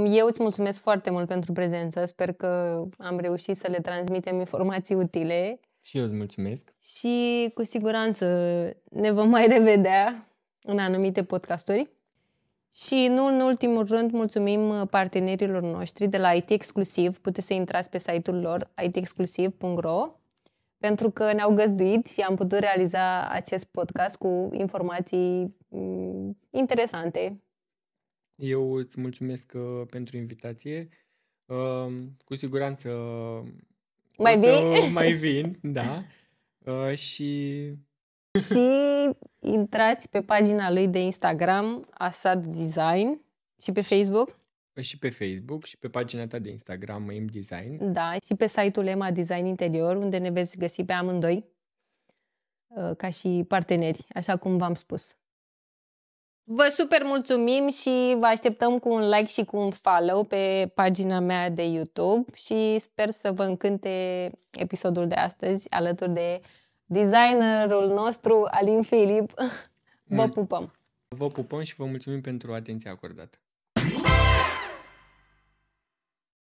Eu îți mulțumesc foarte mult pentru prezență. Sper că am reușit să le transmitem informații utile. Și eu îți mulțumesc. Și cu siguranță ne vom mai revedea în anumite podcasturi. Și nu în ultimul rând mulțumim partenerilor noștri de la IT Exclusiv. Puteți să intrați pe site-ul lor itexclusiv.ro pentru că ne-au găzduit și am putut realiza acest podcast cu informații interesante. Eu îți mulțumesc pentru invitație. Cu siguranță mai vin, da. Și intrați pe pagina lui de Instagram, Asad Design, și pe Facebook. Și pe Facebook și pe pagina ta de Instagram, M Design. Da, și pe site-ul Emma Design Interior, unde ne veți găsi pe amândoi ca și parteneri, așa cum v-am spus. Vă super mulțumim și vă așteptăm cu un like și cu un follow pe pagina mea de YouTube și sper să vă încânte episodul de astăzi alături de designerul nostru, Alin Filip. Vă pupăm! Vă pupăm și vă mulțumim pentru atenția acordată.